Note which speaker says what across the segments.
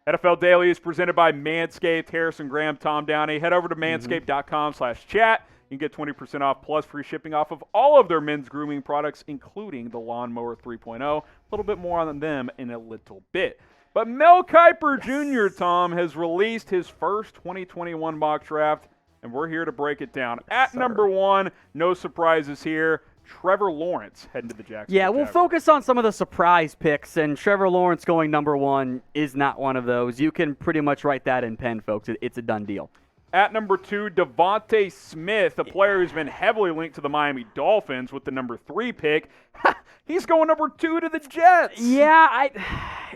Speaker 1: NFL Daily is presented by Manscaped, Harrison, Graham, Tom Downey. Head over to manscaped.com/chat. You can get 20% off plus free shipping off of all of their men's grooming products, including the Lawnmower 3.0. A little bit more on them in a little bit. But Mel Kiper Jr., Tom, has released his first 2021 mock draft, and we're here to break it down. At number 1, no surprises here, Trevor Lawrence heading to the Jacksonville
Speaker 2: Yeah, we'll
Speaker 1: Jaguars.
Speaker 2: focus on some of the surprise picks, and Trevor Lawrence going number 1 is not one of those. You can pretty much write that in pen, folks. It's a done deal.
Speaker 1: At number 2, Devonta Smith, a player who's been heavily linked to the Miami Dolphins with the number 3 pick. He's going number 2 to the Jets.
Speaker 2: Yeah,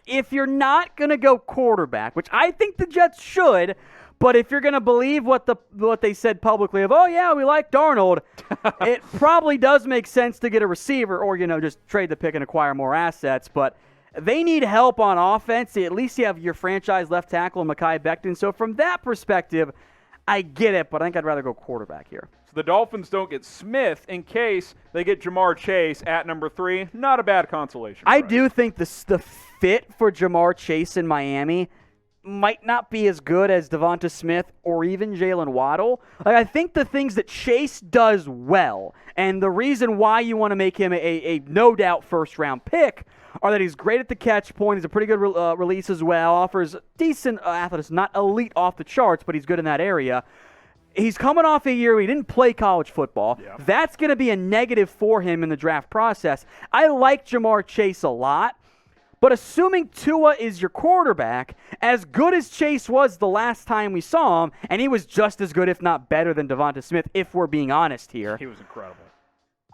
Speaker 2: if you're not going to go quarterback, which I think the Jets should, but if you're going to believe what they said publicly of, oh, yeah, we like Darnold, it probably does make sense to get a receiver or, just trade the pick and acquire more assets. But they need help on offense. At least you have your franchise left tackle, Mekhi Becton. So from that perspective, I get it, but I think I'd rather go quarterback here.
Speaker 1: So the Dolphins don't get Smith in case they get Jamar Chase at number 3. Not a bad consolation
Speaker 2: I
Speaker 1: prize.
Speaker 2: do think the fit for Jamar Chase in Miami might not be as good as Devonta Smith or even Jaylen Waddle. I think the things that Chase does well, and the reason why you want to make him a no-doubt first-round pick, are that he's great at the catch point. He's a pretty good release as well. Offers decent athleticism, not elite off the charts, but he's good in that area. He's coming off a year where he didn't play college football.
Speaker 1: Yeah.
Speaker 2: That's going to be a negative for him in the draft process. I like Jamar Chase a lot, but assuming Tua is your quarterback, as good as Chase was the last time we saw him, and he was just as good, if not better, than Devonta Smith, if we're being honest here.
Speaker 1: He was incredible.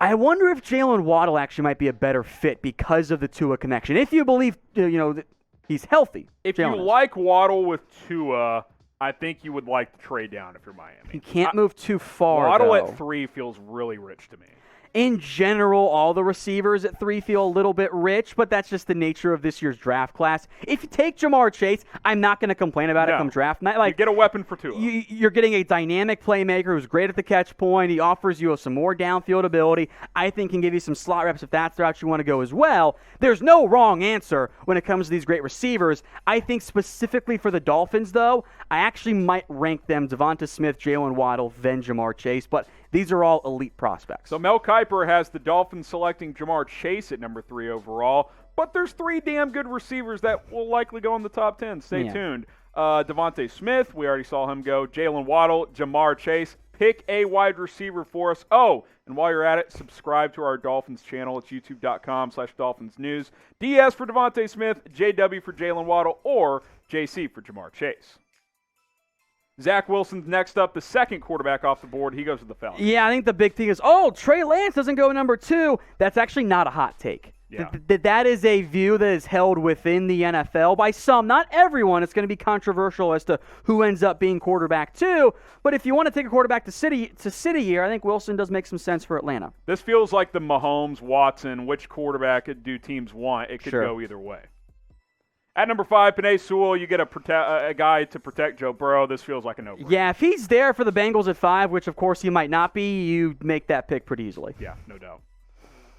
Speaker 2: I wonder if Jaylen Waddle actually might be a better fit because of the Tua connection. If you believe, that he's healthy.
Speaker 1: If
Speaker 2: Jaylen
Speaker 1: you
Speaker 2: is.
Speaker 1: like Waddle with Tua, I think you would like to trade down if you're Miami.
Speaker 2: You can't move too far,
Speaker 1: Waddle
Speaker 2: though.
Speaker 1: at 3 feels really rich to me.
Speaker 2: In general, all the receivers at 3 feel a little bit rich, but that's just the nature of this year's draft class. If you take Jamar Chase, I'm not going to complain about it come draft night.
Speaker 1: You get a weapon for Tua.
Speaker 2: You're getting a dynamic playmaker who's great at the catch point. He offers you some more downfield ability. I think can give you some slot reps if that's the route you want to go as well. There's no wrong answer when it comes to these great receivers. I think specifically for the Dolphins, though, I actually might rank them Devonta Smith, Jaylen Waddle, then Jamar Chase, but these are all elite prospects.
Speaker 1: So Mel Kiper has the Dolphins selecting Jamar Chase at number 3 overall, but there's 3 damn good receivers that will likely go in the top 10. Stay tuned. Devonta Smith, we already saw him go. Jaylen Waddle, Jamar Chase. Pick a wide receiver for us. Oh, and while you're at it, subscribe to our Dolphins channel. It's youtube.com/DolphinsNews. DS for Devonta Smith, JW for Jaylen Waddle, or JC for Jamar Chase. Zach Wilson's next up, the second quarterback off the board. He goes to the Falcons.
Speaker 2: Yeah, I think the big thing is, Trey Lance doesn't go number 2. That's actually not a hot take.
Speaker 1: Yeah.
Speaker 2: That is a view that is held within the NFL by some, not everyone. It's going to be controversial as to who ends up being quarterback 2. But if you want to take a quarterback to city here, I think Wilson does make some sense for Atlanta.
Speaker 1: This feels like the Mahomes, Watson, which quarterback do teams want? It could go either way. At number 5, Penei Sewell, you get a guy to protect Joe Burrow. This feels like a no-brainer.
Speaker 2: Yeah, if he's there for the Bengals at 5, which of course he might not be, you make that pick pretty easily.
Speaker 1: Yeah, no doubt.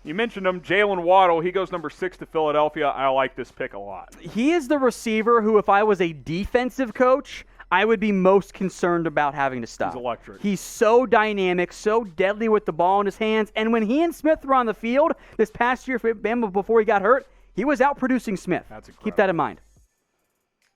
Speaker 1: You mentioned him, Jaylen Waddle. He goes number 6 to Philadelphia. I like this pick a lot.
Speaker 2: He is the receiver who, if I was a defensive coach, I would be most concerned about having to stop.
Speaker 1: He's electric.
Speaker 2: He's so dynamic, so deadly with the ball in his hands. And when he and Smith were on the field this past year for Bama before he got hurt, he was out-producing Smith.
Speaker 1: That's incredible.
Speaker 2: Keep that in mind.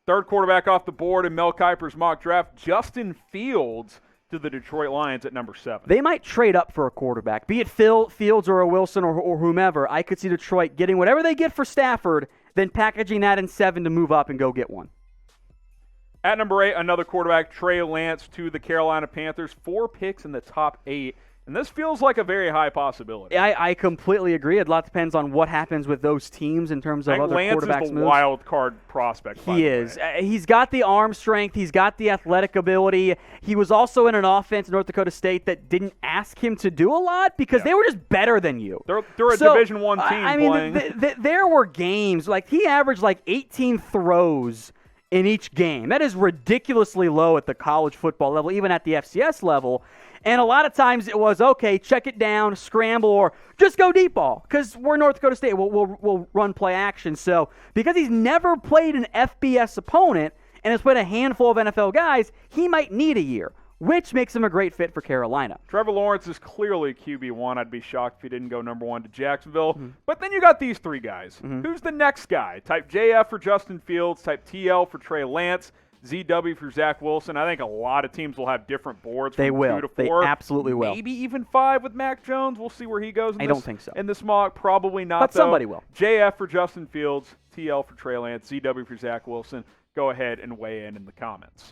Speaker 1: Third quarterback off the board in Mel Kiper's mock draft, Justin Fields to the Detroit Lions at number 7.
Speaker 2: They might trade up for a quarterback, be it Fields or a Wilson or whomever. I could see Detroit getting whatever they get for Stafford, then packaging that in 7 to move up and go get one.
Speaker 1: At number 8, another quarterback, Trey Lance to the Carolina Panthers. 4 picks in the top 8. And this feels like a very high possibility.
Speaker 2: I completely agree. A lot depends on what happens with those teams in terms of other
Speaker 1: Lance
Speaker 2: quarterbacks'
Speaker 1: is the
Speaker 2: moves.
Speaker 1: wild card prospect.
Speaker 2: He is. He's got the arm strength. He's got the athletic ability. He was also in an offense in North Dakota State that didn't ask him to do a lot because they were just better than you.
Speaker 1: They're a Division I team playing.
Speaker 2: There were games like he averaged 18 throws in each game. That is ridiculously low at the college football level, even at the FCS level. And a lot of times it was, okay, check it down, scramble, or just go deep ball because we're North Dakota State. We'll run play action. So because he's never played an FBS opponent and has played a handful of NFL guys, he might need a year, which makes him a great fit for Carolina.
Speaker 1: Trevor Lawrence is clearly QB1. I'd be shocked if he didn't go number 1 to Jacksonville. But then you got these 3 guys. Who's the next guy? Type JF for Justin Fields, type TL for Trey Lance, ZW for Zach Wilson. I think a lot of teams will have different boards from 2 to 4.
Speaker 2: They absolutely will.
Speaker 1: Maybe even 5 with Mac Jones. We'll see where he goes.
Speaker 2: I don't think so.
Speaker 1: In this mock, probably not,
Speaker 2: but
Speaker 1: though.
Speaker 2: Somebody will.
Speaker 1: JF for Justin Fields, TL for Trey Lance, ZW for Zach Wilson. Go ahead and weigh in the comments.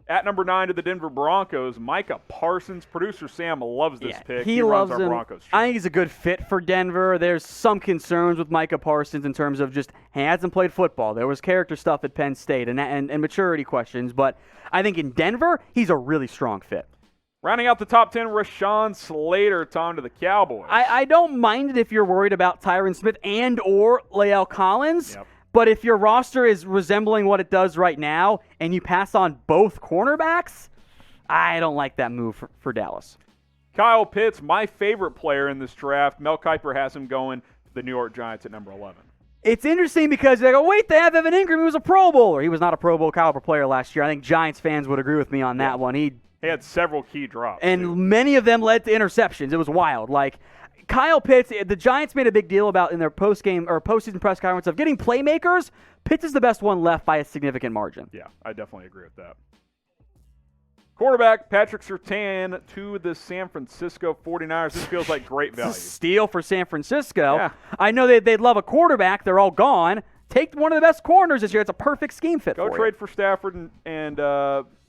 Speaker 1: At number 9 to the Denver Broncos, Micah Parsons. Producer Sam loves this pick.
Speaker 2: He loves
Speaker 1: runs our
Speaker 2: him.
Speaker 1: Broncos.
Speaker 2: I think he's a good fit for Denver. There's some concerns with Micah Parsons in terms of just he hasn't played football. There was character stuff at Penn State and maturity questions. But I think in Denver, he's a really strong fit.
Speaker 1: Rounding out the top 10, Rashawn Slater, Tom, to the Cowboys.
Speaker 2: I don't mind it if you're worried about Tyron Smith and or Lael Collins.
Speaker 1: Yep.
Speaker 2: But if your roster is resembling what it does right now and you pass on both cornerbacks, I don't like that move for Dallas.
Speaker 1: Kyle Pitts, my favorite player in this draft. Mel Kiper has him going to the New York Giants at number 11.
Speaker 2: It's interesting because they go, wait, they have Evan Ingram, who was a Pro Bowler. He was not a Pro Bowl caliber player last year. I think Giants fans would agree with me on that one. He
Speaker 1: had several key drops.
Speaker 2: And
Speaker 1: too.
Speaker 2: Many of them led to interceptions. It was wild. Like, Kyle Pitts, the Giants made a big deal about in their postseason press conference of getting playmakers. Pitts is the best one left by a significant margin.
Speaker 1: Yeah, I definitely agree with that. Quarterback Patrick Surtain to the San Francisco 49ers. This feels like great value.
Speaker 2: Steal for San Francisco.
Speaker 1: Yeah.
Speaker 2: I know they'd love a quarterback. They're all gone. Take one of the best corners this year. It's a perfect scheme fit for you.
Speaker 1: Go trade for Stafford and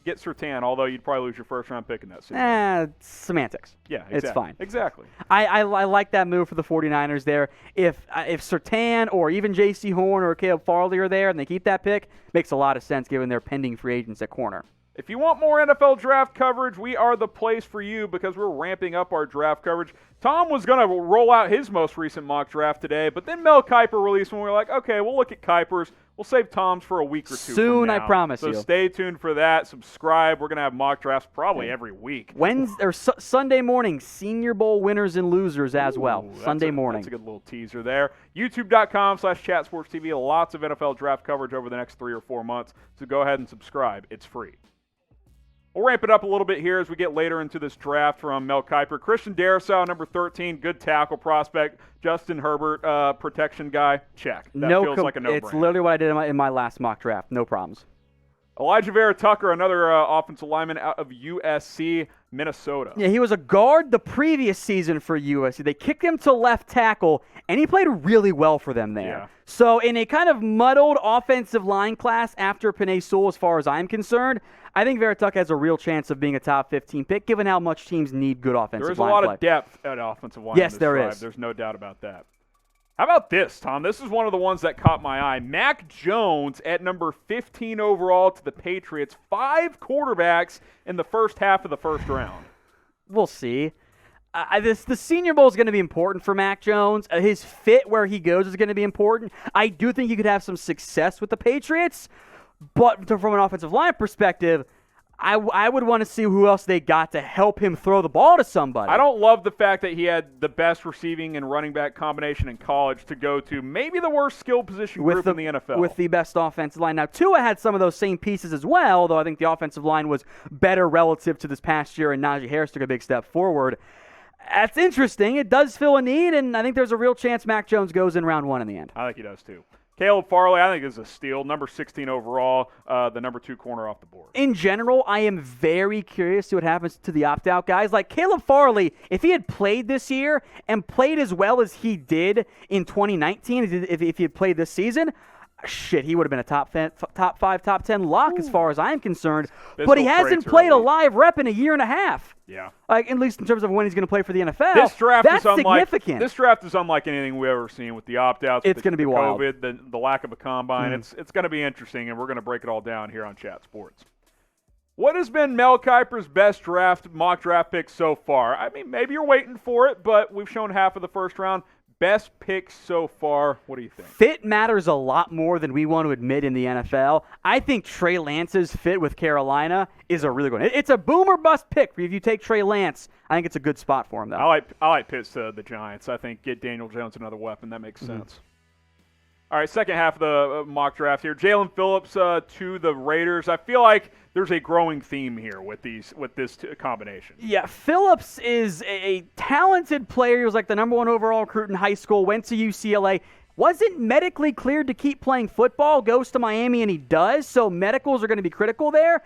Speaker 1: get Surtain, although you'd probably lose your first-round pick in that season.
Speaker 2: Semantics.
Speaker 1: Yeah, exactly.
Speaker 2: It's fine.
Speaker 1: Exactly.
Speaker 2: I like that move for the 49ers there. If Surtain or even J.C. Horn or Caleb Farley are there and they keep that pick, makes a lot of sense given their pending free agents at corner.
Speaker 1: If you want more NFL draft coverage, we are the place for you because we're ramping up our draft coverage. Tom was going to roll out his most recent mock draft today, but then Mel Kiper released one. We were like, okay, we'll look at Kiper's. We'll save Tom's for a week or two
Speaker 2: soon,
Speaker 1: from now.
Speaker 2: I promise you.
Speaker 1: So stay tuned for that. Subscribe. We're going to have mock drafts probably every week.
Speaker 2: Sunday morning, Senior Bowl winners and losers as well. Sunday morning.
Speaker 1: That's a good little teaser there. YouTube.com/ChatSportsTV. Lots of NFL draft coverage over the next 3 or 4 months. So go ahead and subscribe. It's free. We'll ramp it up a little bit here as we get later into this draft from Mel Kiper. Christian Darrisaw, number 13, good tackle prospect. Justin Herbert, protection guy, check. That feels like a no-brainer.
Speaker 2: It's literally what I did in my last mock draft. No problems.
Speaker 1: Elijah Vera Tucker, another offensive lineman out of USC, Minnesota.
Speaker 2: Yeah, he was a guard the previous season for USC. They kicked him to left tackle, and he played really well for them there.
Speaker 1: Yeah.
Speaker 2: So in a kind of muddled offensive line class after Penei Sewell, as far as I'm concerned, I think Vera Tucker has a real chance of being a top 15 pick, given how much teams need good offensive line play.
Speaker 1: There's a lot of depth at offensive line.
Speaker 2: Yes,
Speaker 1: in this
Speaker 2: there
Speaker 1: drive.
Speaker 2: is.
Speaker 1: There's no doubt about that. How about this, Tom? This is one of the ones that caught my eye. Mac Jones at number 15 overall to the Patriots. 5 quarterbacks in the first half of the first round.
Speaker 2: We'll see. The Senior Bowl is going to be important for Mac Jones. His fit where he goes is going to be important. I do think he could have some success with the Patriots, but from an offensive line perspective, I would want to see who else they got to help him throw the ball to somebody.
Speaker 1: I don't love the fact that he had the best receiving and running back combination in college to go to maybe the worst skill position group in the NFL.
Speaker 2: With the best offensive line. Now, Tua had some of those same pieces as well, though I think the offensive line was better relative to this past year, and Najee Harris took a big step forward. That's interesting. It does fill a need, and I think there's a real chance Mac Jones goes in round 1 in the end.
Speaker 1: I think he does, too. Caleb Farley, I think, is a steal. Number 16 overall, the number 2 corner off the board.
Speaker 2: In general, I am very curious to what happens to the opt-out guys. Like Caleb Farley, if he had played this year and played as well as he did in 2019, if he had played this season, shit, he would have been a top 5, top 10 lock as far as I'm concerned. But he hasn't played a live rep in a year and a half.
Speaker 1: Yeah.
Speaker 2: Like, at least in terms of when he's going to play for the NFL.
Speaker 1: This draft
Speaker 2: That's
Speaker 1: is
Speaker 2: significant.
Speaker 1: This draft is unlike anything we've ever seen with the opt-outs.
Speaker 2: It's going to be wild.
Speaker 1: COVID, the lack of a combine. It's going to be interesting, and we're going to break it all down here on Chat Sports. What has been Mel Kiper's best mock draft pick so far? I mean, maybe you're waiting for it, but we've shown half of the first round. Best pick so far. What do you think?
Speaker 2: Fit matters a lot more than we want to admit in the NFL. I think Trey Lance's fit with Carolina is a really good one. It's a boom or bust pick. If you take Trey Lance, I think it's a good spot for him, though.
Speaker 1: I like Pitts to the Giants. I think get Daniel Jones another weapon. That makes sense. All right, second half of the mock draft here. Jalen Phillips to the Raiders. I feel like there's a growing theme here with this combination.
Speaker 2: Yeah, Phillips is a talented player. He was like the number 1 overall recruit in high school, went to UCLA. Wasn't medically cleared to keep playing football, goes to Miami, and he does, so medicals are going to be critical there.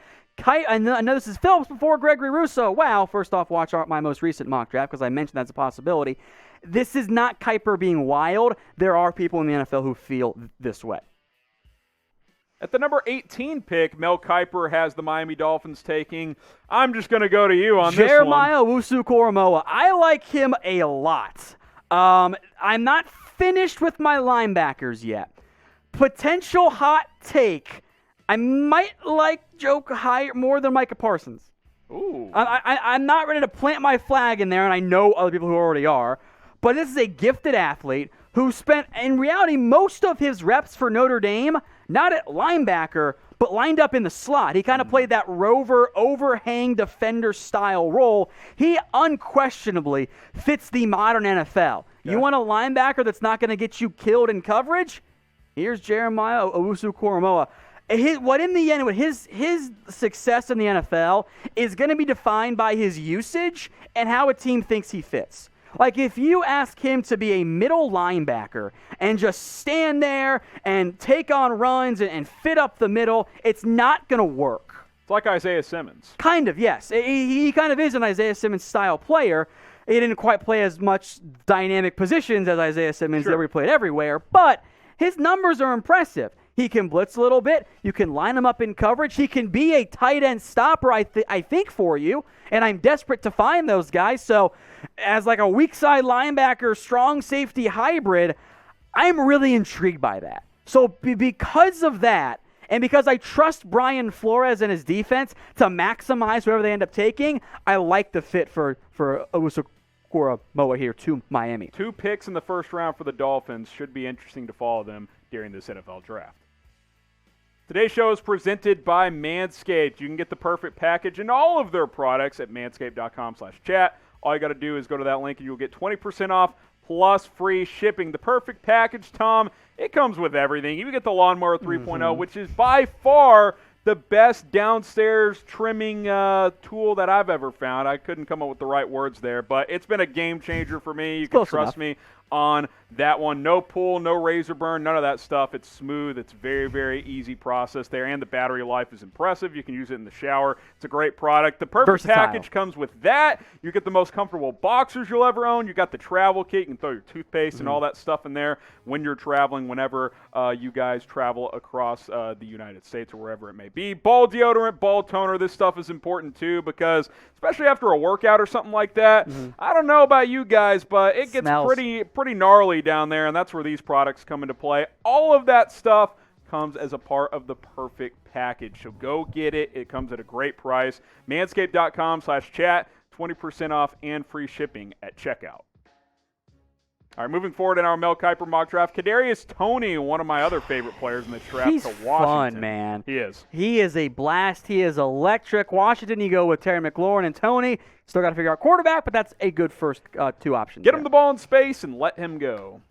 Speaker 2: I know this is Phillips before Gregory Rousseau. Wow, first off, watch my most recent mock draft because I mentioned that's a possibility. This is not Kiper being wild. There are people in the NFL who feel this way.
Speaker 1: At the number 18 pick, Mel Kiper has the Miami Dolphins taking. I'm just going to go to you on this one.
Speaker 2: Jeremiah Owusu-Koramoah. I like him a lot. I'm not finished with my linebackers yet. Potential hot take. I might like Joe higher more than Micah Parsons.
Speaker 1: Ooh.
Speaker 2: I'm not ready to plant my flag in there, and I know other people who already are. But this is a gifted athlete who spent, in reality, most of his reps for Notre Dame, not at linebacker, but lined up in the slot. He kind of played that rover, overhang defender style role. He unquestionably fits the modern NFL. Yeah. You want a linebacker that's not going to get you killed in coverage? Here's Jeremiah Owusu-Koramoah. His success in the NFL is going to be defined by his usage and how a team thinks he fits. Like, if you ask him to be a middle linebacker and just stand there and take on runs and fit up the middle, it's not going to work.
Speaker 1: It's like Isaiah Simmons.
Speaker 2: Kind of, yes. He kind of is an Isaiah Simmons-style player. He didn't quite play as much dynamic positions as Isaiah Simmons that we played everywhere, but his numbers are impressive. He can blitz a little bit. You can line him up in coverage. He can be a tight end stopper, I think, for you. And I'm desperate to find those guys. So as like a weak side linebacker, strong safety hybrid, I'm really intrigued by that. So because of that, and because I trust Brian Flores and his defense to maximize whoever they end up taking, I like the fit for Owusu-Koramoah here to Miami.
Speaker 1: 2 picks in the first round for the Dolphins. Should be interesting to follow them during this NFL draft. Today's show is presented by Manscaped. You can get the perfect package and all of their products at manscaped.com/chat. All you got to do is go to that link and you'll get 20% off plus free shipping. The perfect package, Tom, it comes with everything. You get the Lawnmower 3.0, which is by far the best downstairs trimming tool that I've ever found. I couldn't come up with the right words there, but it's been a game changer for me. You can trust me on that one. No pull, no razor burn, none of that stuff. It's smooth. It's very, very easy process there, and the battery life is impressive. You can use it in the shower. It's a great product. The perfect package comes with that. You get the most comfortable boxers you'll ever own. You got the travel kit. You can throw your toothpaste and all that stuff in there when you're traveling, whenever you guys travel across the United States or wherever it may be. Ball deodorant, ball toner. This stuff is important too because, especially after a workout or something like that, I don't know about you guys, but it gets pretty gnarly down there, and that's where these products come into play. All of that stuff comes as a part of the perfect package, so go get it. It comes at a great price. Manscaped.com/chat, 20% off and free shipping at checkout. All right, moving forward in our Mel Kiper mock draft, Kadarius Toney, one of my other favorite players in this draft.
Speaker 2: He's
Speaker 1: to Washington.
Speaker 2: Fun, man.
Speaker 1: He is.
Speaker 2: He is a blast. He is electric. Washington, you go with Terry McLaurin and Toney. Still got to figure out quarterback, but that's a good first 2 options.
Speaker 1: Get him the ball in space and let him go.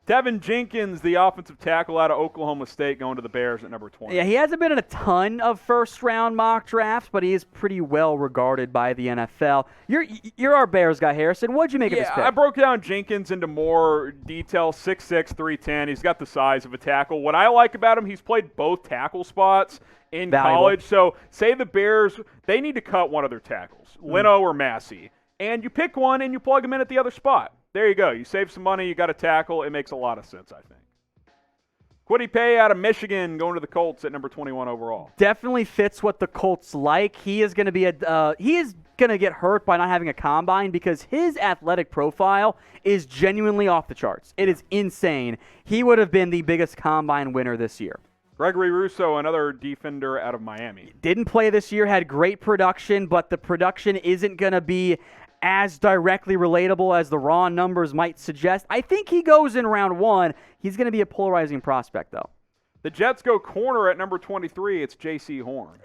Speaker 1: Tevin Jenkins, the offensive tackle out of Oklahoma State, going to the Bears at number 20.
Speaker 2: Yeah, he hasn't been in a ton of first-round mock drafts, but he is pretty well regarded by the NFL. You're our Bears guy, Harrison. What'd you make of this pick?
Speaker 1: I broke down Jenkins into more detail. 6'6", 310. He's got the size of a tackle. What I like about him, he's played both tackle spots in college. So say the Bears, they need to cut one of their tackles, Leno or Massey. And you pick one and you plug him in at the other spot. There you go. You save some money. You got a tackle. It makes a lot of sense, I think. Kwity Paye out of Michigan going to the Colts at number 21 overall.
Speaker 2: Definitely fits what the Colts like. He is going to be get hurt by not having a combine because his athletic profile is genuinely off the charts. It is insane. He would have been the biggest combine winner this year.
Speaker 1: Gregory Rousseau, another defender out of Miami.
Speaker 2: Didn't play this year, had great production, but the production isn't going to be as directly relatable as the raw numbers might suggest. I think he goes in round 1. He's going to be a polarizing prospect, though.
Speaker 1: The Jets go corner at number 23. It's J.C. Horn.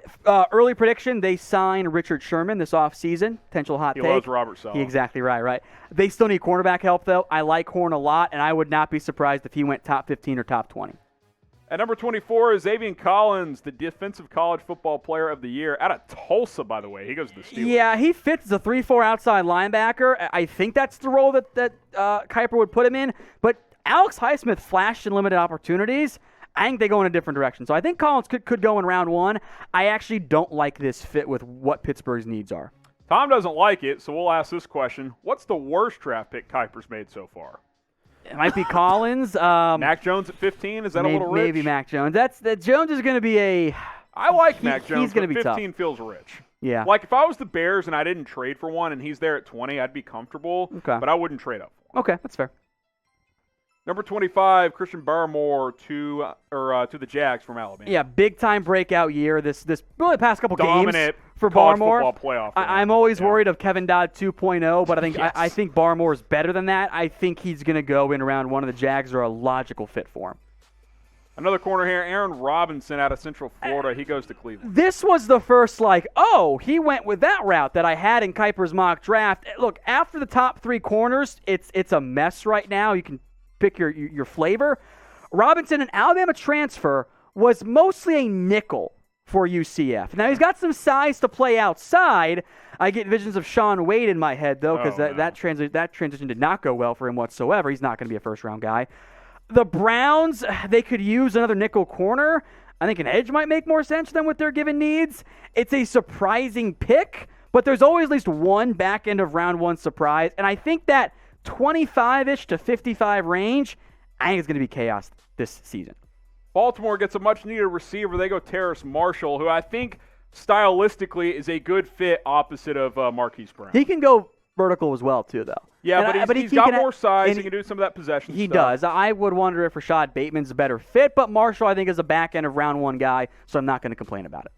Speaker 2: Early prediction, they sign Richard Sherman this offseason. Potential hot take.
Speaker 1: He loves Robert Saleh.
Speaker 2: Exactly right. They still need cornerback help, though. I like Horn a lot, and I would not be surprised if he went top 15 or top 20.
Speaker 1: At number 24 is Xavier Collins, the Defensive College Football Player of the Year. Out of Tulsa, by the way. He goes to the Steelers.
Speaker 2: Yeah, he fits as a 3-4 outside linebacker. I think that's the role that Kiper would put him in. But Alex Highsmith flashed in limited opportunities. I think they go in a different direction. So I think Collins could go in round 1. I actually don't like this fit with what Pittsburgh's needs are.
Speaker 1: Tom doesn't like it, so we'll ask this question. What's the worst draft pick Kiper's made so far?
Speaker 2: It might be Collins.
Speaker 1: Mac Jones at 15? Is that a little rich?
Speaker 2: Maybe Mac Jones. That Jones is going to be a...
Speaker 1: I like Mac Jones,
Speaker 2: he's gonna
Speaker 1: but
Speaker 2: be
Speaker 1: 15
Speaker 2: tough.
Speaker 1: feels rich.
Speaker 2: Yeah.
Speaker 1: Like, if I was the Bears and I didn't trade for one and he's there at 20, I'd be comfortable, but I wouldn't trade up for him.
Speaker 2: Okay, that's fair.
Speaker 1: Number 25, Christian Barmore to the Jags from Alabama.
Speaker 2: Yeah, big-time breakout year. This really past couple
Speaker 1: Dominant
Speaker 2: games for
Speaker 1: college
Speaker 2: Barmore.
Speaker 1: football playoff.
Speaker 2: I'm always worried of Kevin Dodd 2.0, but I think Barmore's better than that. I think he's going to go in round 1, of the Jags are a logical fit for him.
Speaker 1: Another corner here, Aaron Robinson out of Central Florida. He goes to Cleveland.
Speaker 2: This was the first, he went with that route that I had in Kiper's mock draft. Look, after the top 3 corners, it's a mess right now. You can pick your flavor. Robinson, an Alabama transfer, was mostly a nickel for UCF. Now, he's got some size to play outside. I get visions of Sean Wade in my head, though, because that transition did not go well for him whatsoever. He's not going to be a first-round guy. The Browns, they could use another nickel corner. I think an edge might make more sense than what their given needs. It's a surprising pick, but there's always at least one back end of round 1 surprise, and I think that 25-ish to 55 range, I think it's going to be chaos this season.
Speaker 1: Baltimore gets a much-needed receiver. They go Terrace Marshall, who I think stylistically is a good fit opposite of Marquise Brown.
Speaker 2: He can go vertical as well, too, though.
Speaker 1: Yeah, but he's got more size. He can do some of that possession stuff.
Speaker 2: He does. I would wonder if Rashad Bateman's a better fit, but Marshall, I think, is a back end of round 1 guy, so I'm not going to complain about it.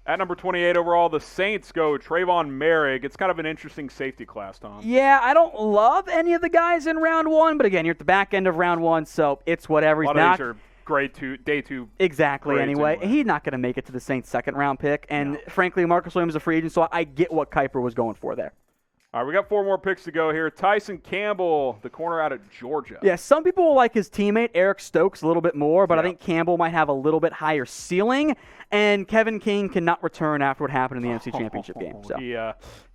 Speaker 1: At number 28 overall, the Saints go Trayvon Merrick. It's kind of an interesting safety class, Tom.
Speaker 2: Yeah, I don't love any of the guys in round 1, but again, you're at the back end of round 1, so it's whatever.
Speaker 1: A lot of these are day 2.
Speaker 2: Exactly, anyway. He's not going to make it to the Saints' second-round pick, and frankly, Marcus Williams is a free agent, so I get what Kiper was going for there.
Speaker 1: All right, we got 4 more picks to go here. Tyson Campbell, the corner out of Georgia.
Speaker 2: Yeah, some people will like his teammate, Eric Stokes, a little bit more, but I think Campbell might have a little bit higher ceiling, and Kevin King cannot return after what happened in the NFC Championship game. So.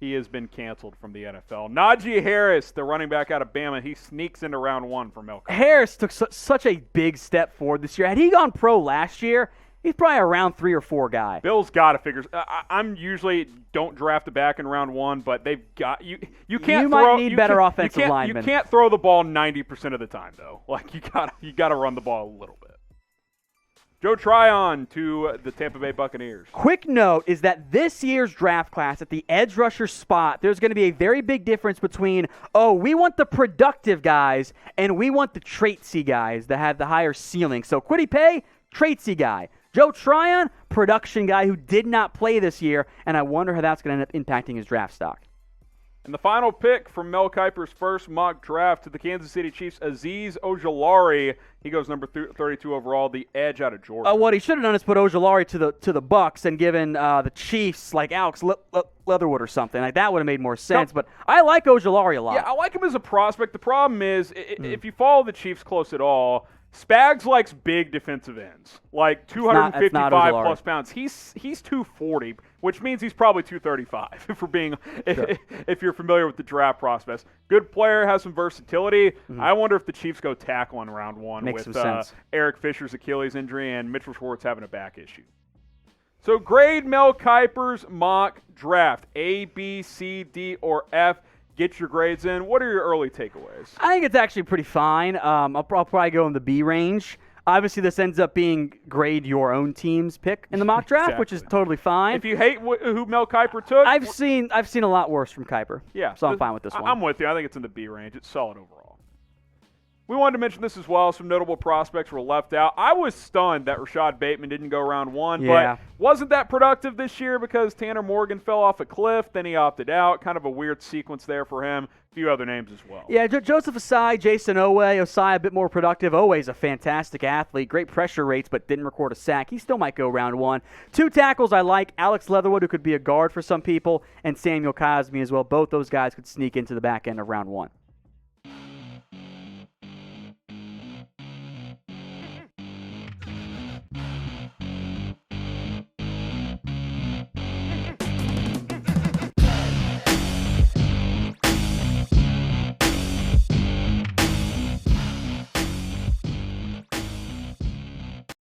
Speaker 1: He has been canceled from the NFL. Najee Harris, the running back out of Bama, he sneaks into round 1 for Mel Kiper.
Speaker 2: Harris took such a big step forward this year. Had he gone pro last year, he's probably a round 3 or 4 guy.
Speaker 1: Bill's got to figure. I'm usually don't draft a back in round 1, but they've got you. You can't.
Speaker 2: You might need better offensive linemen.
Speaker 1: You can't throw the ball 90% of the time, though. Like you got to run the ball a little bit. Joe Tryon to the Tampa Bay Buccaneers.
Speaker 2: Quick note is that this year's draft class at the edge rusher spot, there's going to be a very big difference between, we want the productive guys and we want the traitsy guys that have the higher ceiling. So Kwity Paye, traitsy guy. Joe Tryon, production guy who did not play this year, and I wonder how that's going to end up impacting his draft stock.
Speaker 1: And the final pick from Mel Kiper's first mock draft to the Kansas City Chiefs, Azeez Ojulari. He goes number 32 overall, the edge out of Georgia.
Speaker 2: What he should have done is put Ojulari to the Bucks and given the Chiefs like Alex Leatherwood or something. Like that would have made more sense. But I like Ojulari a lot.
Speaker 1: Yeah, I like him as a prospect. The problem is, if you follow the Chiefs close at all, Spags likes big defensive ends, like 255 plus pounds. He's 240, which means he's probably 235 if you're familiar with the draft prospects. Good player, has some versatility. Mm-hmm. I wonder if the Chiefs go tackle in round 1 with Eric Fisher's Achilles injury and Mitchell Schwartz having a back issue. So grade Mel Kiper's mock draft, A, B, C, D, or F. Get your grades in. What are your early takeaways?
Speaker 2: I think it's actually pretty fine. I'll probably go in the B range. Obviously, this ends up being grade your own team's pick in the mock draft,
Speaker 1: exactly.
Speaker 2: Which is totally fine.
Speaker 1: If you hate who Mel Kiper took,
Speaker 2: I've seen a lot worse from Kiper.
Speaker 1: Yeah,
Speaker 2: so I'm fine with this one.
Speaker 1: I'm with you. I think it's in the B range. It's solid overall. We wanted to mention this as well. Some notable prospects were left out. I was stunned that Rashad Bateman didn't go round 1,
Speaker 2: Yeah.
Speaker 1: but wasn't that productive this year because Tanner Morgan fell off a cliff, then he opted out. Kind of a weird sequence there for him. A few other names as well.
Speaker 2: Yeah, Joseph Osai, Jason Osai a bit more productive. Oweh's a fantastic athlete, great pressure rates, but didn't record a sack. He still might go round 1. 2 tackles I like, Alex Leatherwood, who could be a guard for some people, and Samuel Cosme as well. Both those guys could sneak into the back end of round 1.